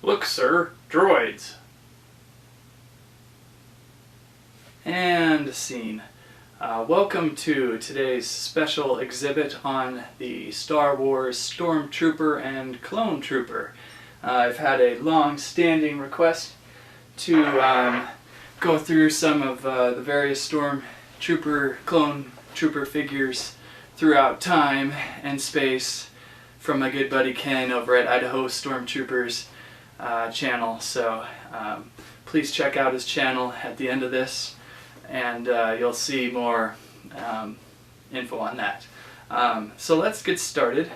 Look, sir, droids. And scene. Welcome to today's special exhibit on the Star Wars Stormtrooper and Clone Trooper. I've had a long-standing request to go through some of the various Stormtrooper, Clone Trooper figures throughout time and space from my good buddy Ken over at Idaho Stormtroopers channel. So please check out his channel at the end of this, and you'll see more info on that. So let's get started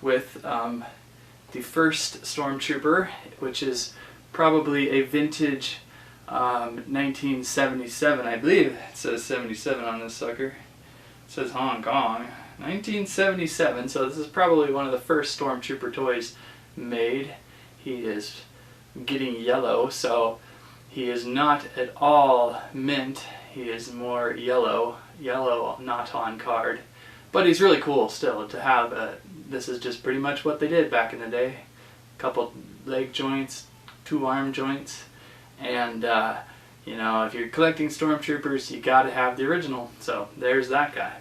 with the first Stormtrooper, which is probably a vintage 1977, I believe it says 77 on this sucker. It says Hong Kong. 1977, so this is probably one of the first Stormtrooper toys made. He is getting yellow, so he is not at all mint. He is more yellow not on card. But he's really cool still to have. This is just pretty much what they did back in the day. A couple leg joints, 2 arm joints, and you know, if you're collecting Stormtroopers, you gotta have the original. So there's that guy.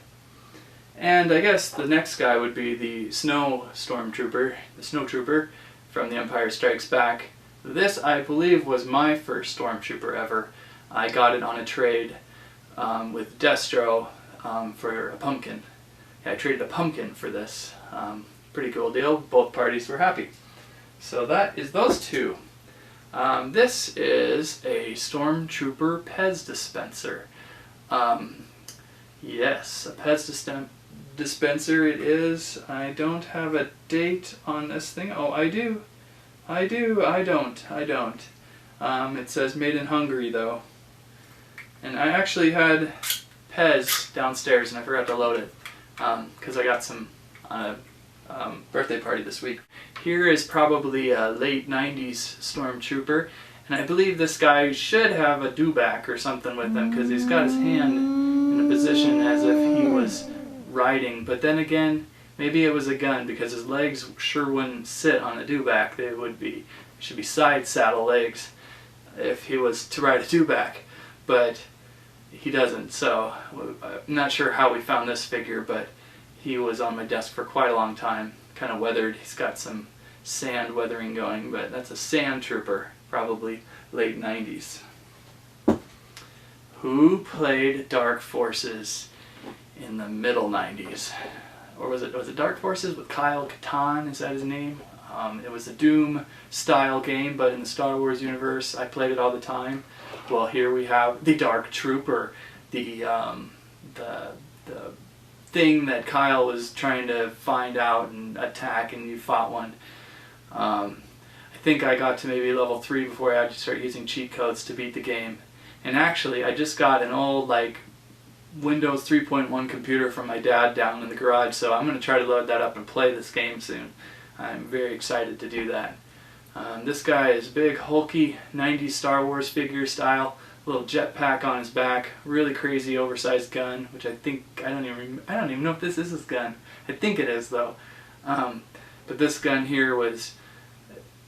And I guess the next guy would be the Snow Stormtrooper, the Snow Trooper from The Empire Strikes Back. This, I believe, was my first Stormtrooper ever. I got it on a trade with Destro for a pumpkin. Yeah, I traded a pumpkin for this. Pretty cool deal. Both parties were happy. So that is those two. This is a Stormtrooper Pez Dispenser. Yes, a Pez dispenser it is. I don't have a date on this thing. Oh, I do. I don't. It says made in Hungary though. And I actually had Pez downstairs and I forgot to load it because I got some on a birthday party this week. Here is probably a late 90s Stormtrooper, and I believe this guy should have a dewback or something with him because he's got his hand in a position as if he was riding, but then again, maybe it was a gun because his legs sure wouldn't sit on a dewback. They should be side saddle legs if he was to ride a dewback, but he doesn't. So I'm not sure how we found this figure, but he was on my desk for quite a long time. Kind of weathered. He's got some sand weathering going, but that's a Sand Trooper, probably late 90s. Who played Dark Forces in the middle 90s? Or was it Dark Forces with Kyle Katarn? Is that his name? It was a Doom style game, but in the Star Wars universe, I played it all the time. Well, here we have the Dark Trooper, the thing that Kyle was trying to find out and attack, and you fought one. I think I got to maybe level 3 before I had to start using cheat codes to beat the game. And actually, I just got an old Windows 3.1 computer from my dad down in the garage, so I'm going to try to load that up and play this game soon. I'm very excited to do that. This guy is big, hulky, 90s Star Wars figure style, little jetpack on his back, really crazy oversized gun, which I don't even know if this is his gun. I think it is though. But this gun here was,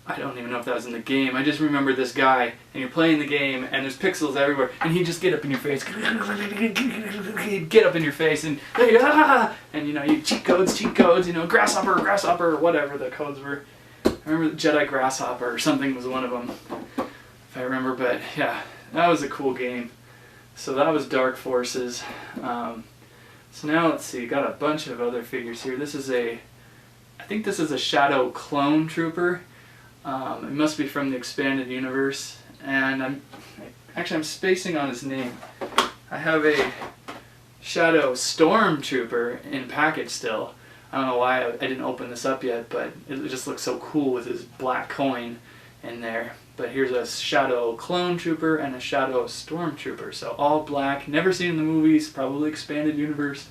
I don't even know if that was in the game. I just remember this guy, and you're playing the game, and there's pixels everywhere, and he'd just get up in your face. He'd get up in your face, and you know, you cheat codes, you know, grasshopper, whatever the codes were. I remember the Jedi Grasshopper or something was one of them, if I remember. But yeah, that was a cool game. So that was Dark Forces. So now let's see. Got a bunch of other figures here. This is I think this is a Shadow Clone Trooper. It must be from the expanded universe, and I'm spacing on his name. I have a Shadow Stormtrooper in package still. I don't know why I didn't open this up yet, but it just looks so cool with his black coin in there. But here's a Shadow Clone Trooper and a Shadow Stormtrooper, so all black, never seen in the movies, probably expanded universe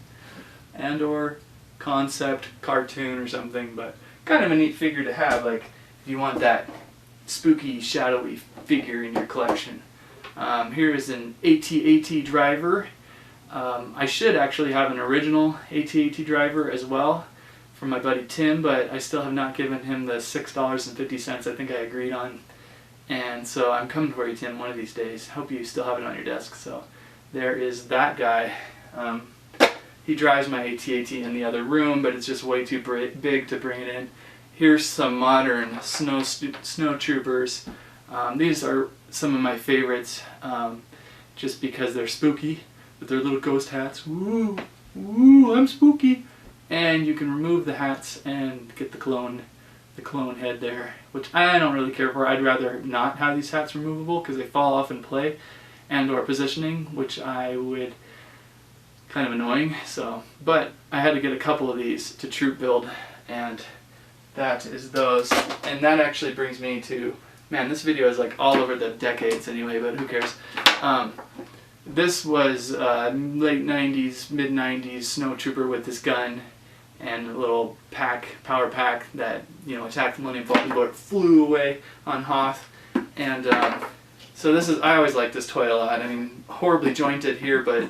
and or concept cartoon or something, but kind of a neat figure to have, like if you want that spooky, shadowy figure in your collection. Here is an AT-AT driver. I should actually have an original AT-AT driver as well from my buddy Tim, but I still have not given him the $6.50 I think I agreed on And so I'm coming for you, Tim, one of these days. Hope you still have it on your desk. So there is that guy. He drives my AT-AT in the other room, but it's just way too big to bring it in. Here's some modern snow troopers. These are some of my favorites, just because they're spooky with their little ghost hats. Woo, woo, I'm spooky. And you can remove the hats and get the clone head there, which I don't really care for. I'd rather not have these hats removable because they fall off in play and or positioning, which I would kind of annoying. So, but I had to get a couple of these to troop build, and that is those. And that actually brings me to, man, this video is like all over the decades anyway, but who cares. This was late 90s, mid 90s snow trooper with this gun and a little power pack that, you know, attacked the Millennium Falcon, but it flew away on Hoth. And so this is, I always like this toy a lot. I mean, horribly jointed here, but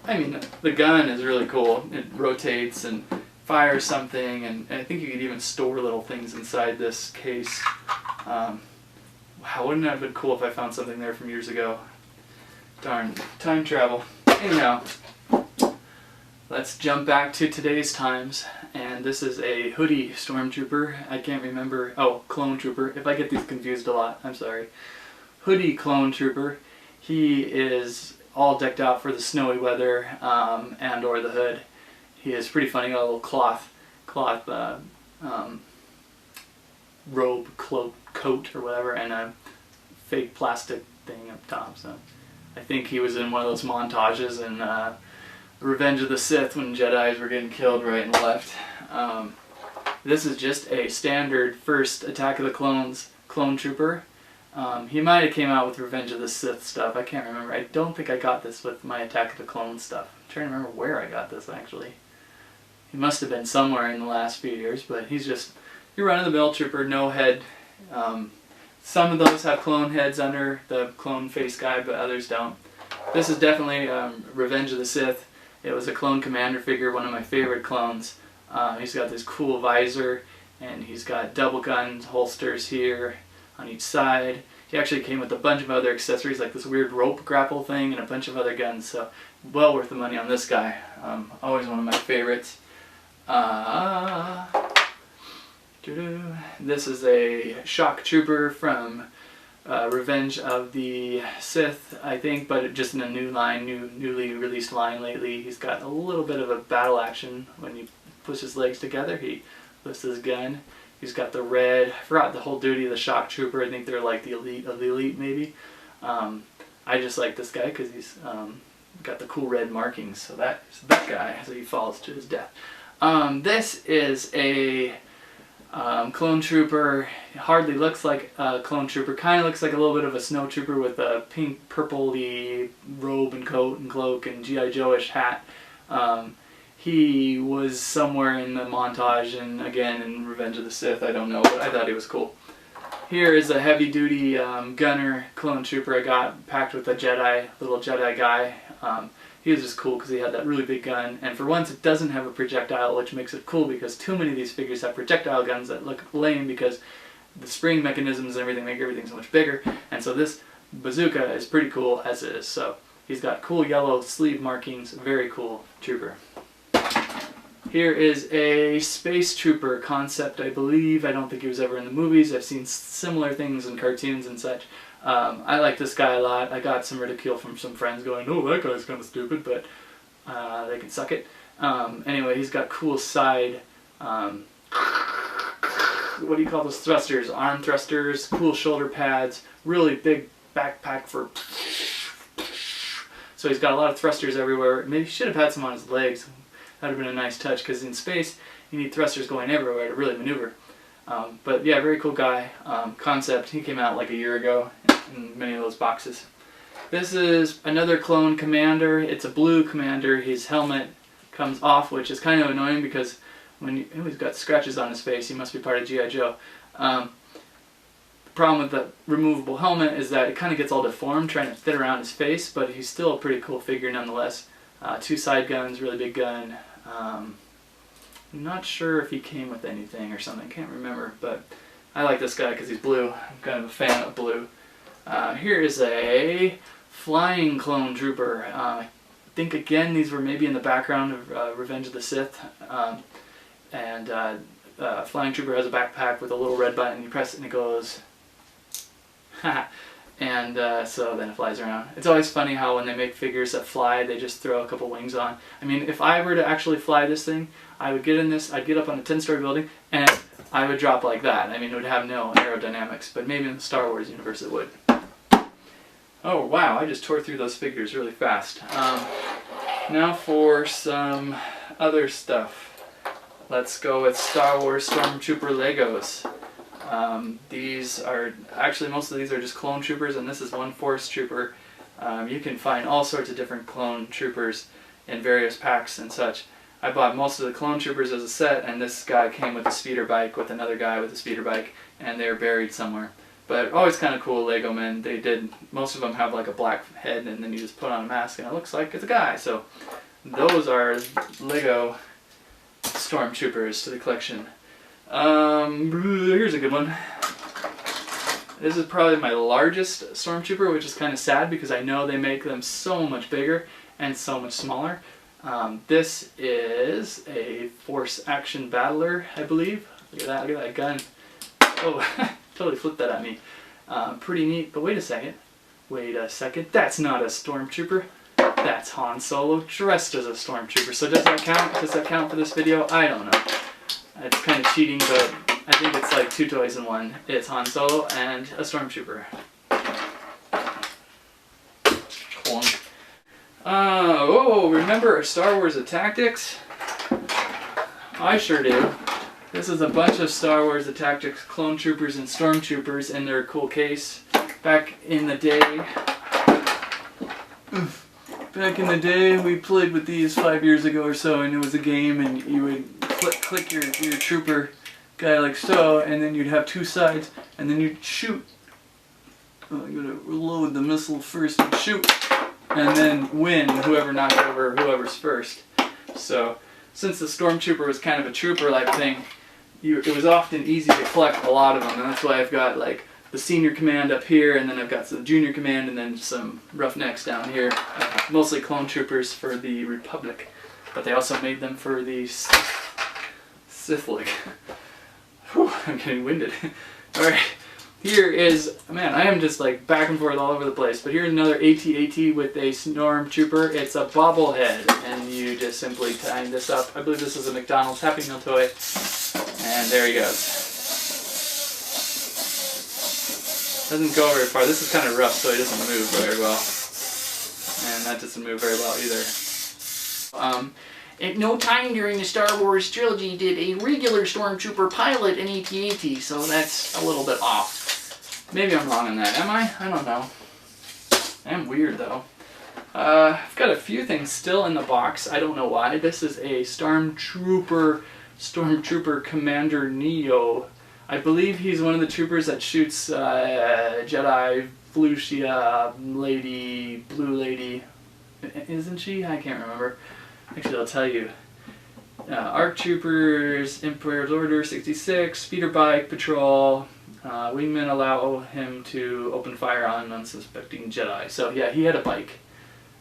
I mean, the gun is really cool. It rotates and fires something, and I think you could even store little things inside this case. Wow, wouldn't it have been cool if I found something there from years ago? Darn, time travel. Anyhow, let's jump back to today's times, and this is a hoodie Stormtrooper. I can't remember. Oh, Clone Trooper. If I get these confused a lot, I'm sorry. Hoodie Clone Trooper. He is all decked out for the snowy weather, and or the hood. He is pretty funny. Got a little cloth robe, cloak, coat or whatever, and a fake plastic thing up top. So I think he was in one of those montages in Revenge of the Sith when Jedis were getting killed right and left. This is just a standard first Attack of the Clones Clone Trooper. He might have came out with Revenge of the Sith stuff. I can't remember. I don't think I got this with my Attack of the Clones stuff. I'm trying to remember where I got this actually. He must have been somewhere in the last few years, but he's just your run-of-the-mill trooper, no head. Some of those have clone heads under the clone face guy, but others don't. This is definitely Revenge of the Sith. It was a clone commander figure, one of my favorite clones. He's got this cool visor, and he's got double gun holsters here on each side. He actually came with a bunch of other accessories, like this weird rope grapple thing and a bunch of other guns, so well worth the money on this guy. Always one of my favorites. This is a shock trooper from Revenge of the Sith, I think, but just in a new line, newly released line lately. He's got a little bit of a battle action when you push his legs together. He lifts his gun. He's got the red, I forgot the whole duty of the shock trooper. I think they're like the elite of the elite, maybe. I just like this guy because he's got the cool red markings. So that's that guy, so he falls to his death. This is a clone trooper. It hardly looks like a clone trooper. Kind of looks like a little bit of a snow trooper with a pink, purpley robe and coat and cloak and G.I. Joe-ish hat. He was somewhere in the montage, and again in Revenge of the Sith, I don't know, but I thought he was cool. Here is a heavy-duty gunner clone trooper I got, packed with a little Jedi guy. He was just cool because he had that really big gun, and for once it doesn't have a projectile, which makes it cool because too many of these figures have projectile guns that look lame because the spring mechanisms and everything make everything so much bigger, and so this bazooka is pretty cool as is. So he's got cool yellow sleeve markings, very cool trooper. Here is a space trooper concept, I believe. I don't think he was ever in the movies. I've seen similar things in cartoons and such. I like this guy a lot. I got some ridicule from some friends going, oh, that guy's kind of stupid, but they can suck it. Anyway, he's got cool side, what do you call those thrusters? Arm thrusters, cool shoulder pads, really big backpack for... So he's got a lot of thrusters everywhere. Maybe he should have had some on his legs. That would have been a nice touch, because in space, you need thrusters going everywhere to really maneuver. But yeah, very cool guy. Concept, he came out like a year ago in many of those boxes. This is another clone commander. It's a blue commander. His helmet comes off, which is kind of annoying because he's got scratches on his face. He must be part of G.I. Joe. The problem with the removable helmet is that it kind of gets all deformed trying to fit around his face, but he's still a pretty cool figure nonetheless. Two side guns, really big gun. I'm not sure if he came with anything or something, can't remember, but I like this guy because he's blue. I'm kind of a fan of blue. Here is a flying clone trooper. I think again these were maybe in the background of Revenge of the Sith. Flying trooper has a backpack with a little red button. You press it and it goes, and so then it flies around. It's always funny how when they make figures that fly, they just throw a couple wings on. I mean, if I were to actually fly this thing, I would get in this, I'd get up on a 10-story building, and I would drop like that. I mean, it would have no aerodynamics, but maybe in the Star Wars universe it would. Oh wow, I just tore through those figures really fast. Now for some other stuff. Let's go with Star Wars Stormtrooper Legos. These are, actually most of these are just clone troopers, and this is one Force Trooper. You can find all sorts of different clone troopers in various packs and such. I bought most of the clone troopers as a set, and this guy came with a speeder bike with another guy with a speeder bike, and they're buried somewhere. But always kind of cool Lego men. Most of them have like a black head, and then you just put on a mask and it looks like it's a guy. So those are Lego Stormtroopers to the collection. Here's a good one. This is probably my largest Stormtrooper, which is kind of sad because I know they make them so much bigger and so much smaller. This is a Force Action Battler, I believe. Look at that gun. Oh, totally flipped that at me. Pretty neat, but wait a second. That's not a Stormtrooper. That's Han Solo dressed as a Stormtrooper. So does that count? Does that count for this video? I don't know. It's kind of cheating, but I think it's like 2 toys in one. It's Han Solo and a Stormtrooper. Clunk. Remember Star Wars The Tactics? I sure do. This is a bunch of Star Wars The Tactics clone troopers and stormtroopers in their cool case. Back in the day, we played with these 5 years ago or so, and it was a game, and you would click your trooper guy like so, and then you'd have 2 sides, and then you'd shoot. Oh, I'm gonna reload the missile first and shoot, and then win whoever knocked over whoever's first. So, since the Stormtrooper was kind of a trooper-like thing, it was often easy to collect a lot of them, and that's why I've got like the senior command up here, and then I've got some junior command, and then some roughnecks down here. Mostly clone troopers for the Republic, but they also made them for the Sith League. Whew, I'm getting winded. Alright, here is, man, I am just like back and forth all over the place, but here's another AT-AT with a Stormtrooper. It's a bobblehead, and you just simply tie this up. I believe this is a McDonald's Happy Meal toy, and there he goes. Doesn't go very far. This is kind of rough, so he doesn't move very well. And that doesn't move very well either. At no time during the Star Wars trilogy did a regular Stormtrooper pilot an AT-AT, so that's a little bit off. Maybe I'm wrong on that. Am I? I don't know. I am weird, though. I've got a few things still in the box. I don't know why. This is a Stormtrooper Commander Neo. I believe he's one of the troopers that shoots Jedi, Flucia, Lady, Blue Lady. Isn't she? I can't remember. Actually, I'll tell you. ARC Troopers, Emperor's Order 66, Speeder Bike Patrol. Wingmen allow him to open fire on unsuspecting Jedi. So yeah, he had a bike.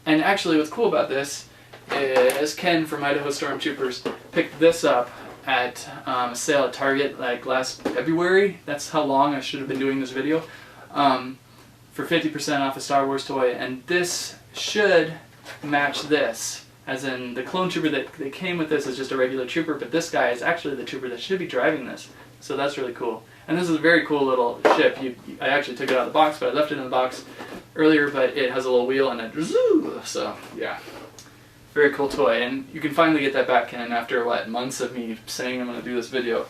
And actually what's cool about this is Ken from Idaho Stormtroopers picked this up at a sale at Target like last February. That's how long I should have been doing this video. For 50% off a Star Wars toy, and this should match this. As in, the clone trooper that came with this is just a regular trooper, but this guy is actually the trooper that should be driving this. So that's really cool. And this is a very cool little ship. I actually took it out of the box, but I left it in the box earlier, but it has a little wheel and it, so yeah. Very cool toy, and you can finally get that back in after, what, months of me saying I'm going to do this video.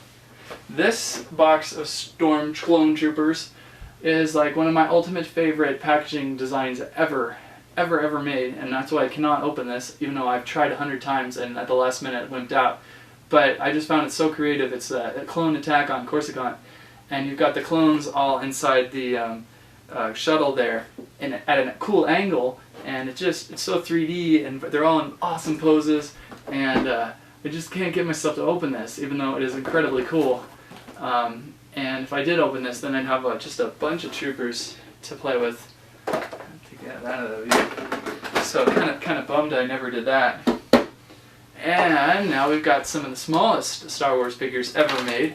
This box of Storm Clone Troopers is like one of my ultimate favorite packaging designs ever made, and that's why I cannot open this, even though I've tried 100 times and at the last minute it wimped out. But I just found it so creative. It's a clone attack on Coruscant, and you've got the clones all inside the shuttle there, and at a cool angle, and it's so 3D, and they're all in awesome poses, and I just can't get myself to open this, even though it is incredibly cool. And if I did open this, then I'd have just a bunch of troopers to play with to get that out of the view. So kind of bummed I never did that. And now we've got some of the smallest Star Wars figures ever made.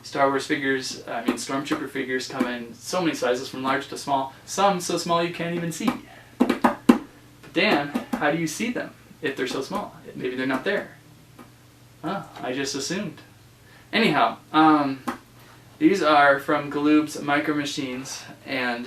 Star Wars figures, Stormtrooper figures come in so many sizes, from large to small. Some so small you can't even see. But Dan, how do you see them if they're so small? Maybe they're not there. Oh, I just assumed. Anyhow, these are from Galoob's Micro Machines, and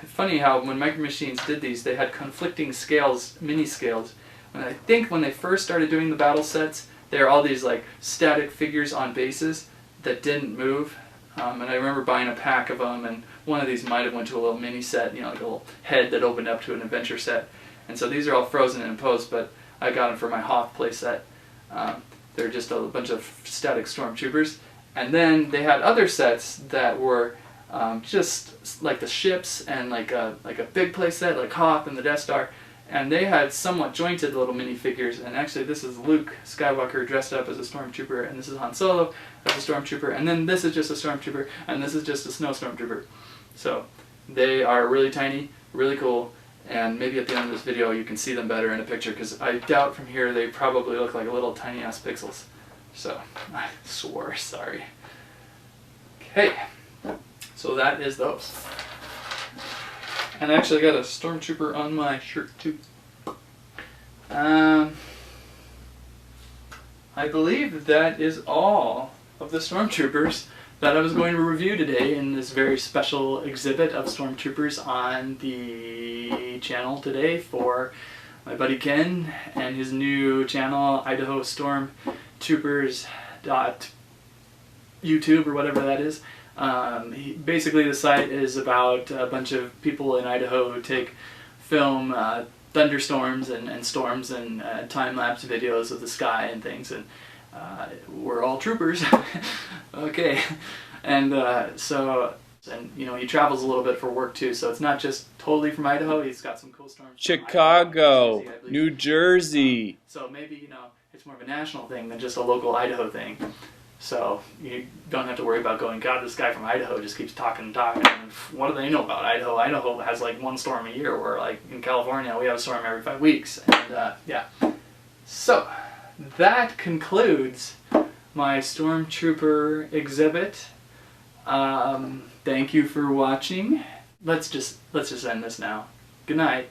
funny how when Micro Machines did these, they had conflicting scales, mini scales. And I think when they first started doing the battle sets, they were all these like static figures on bases that didn't move. And I remember buying a pack of them, and one of these might have went to a little mini set, like a little head that opened up to an adventure set. And so these are all frozen in post, but I got them for my Hoth playset. They're just a bunch of static stormtroopers. And then they had other sets that were just like the ships and like a big playset like Hoth and the Death Star. And they had somewhat jointed little minifigures, and actually this is Luke Skywalker dressed up as a stormtrooper, and this is Han Solo as a stormtrooper, and then this is just a stormtrooper, and this is just a snow stormtrooper. So they are really tiny, really cool, and maybe at the end of this video you can see them better in a picture, because I doubt from here they probably look like little tiny ass pixels. So I swore, sorry. Okay, so that is those. And I actually got a stormtrooper on my shirt too. I believe that is all of the stormtroopers that I was going to review today in this very special exhibit of stormtroopers on the channel today for my buddy Ken and his new channel, Idaho Stormtroopers.YouTube or whatever that is. Basically the site is about a bunch of people in Idaho who film thunderstorms and storms and time-lapse videos of the sky and things, and we're all troopers. Okay, and he travels a little bit for work too, so it's not just totally from Idaho. He's got some cool storms. Chicago, New Jersey. So maybe it's more of a national thing than just a local Idaho thing. So you don't have to worry about going, God, this guy from Idaho just keeps talking and talking. What do they know about Idaho? Idaho has like one storm a year, where like in California we have a storm every 5 weeks. And yeah. So that concludes my Stormtrooper exhibit. Thank you for watching. Let's just end this now. Good night.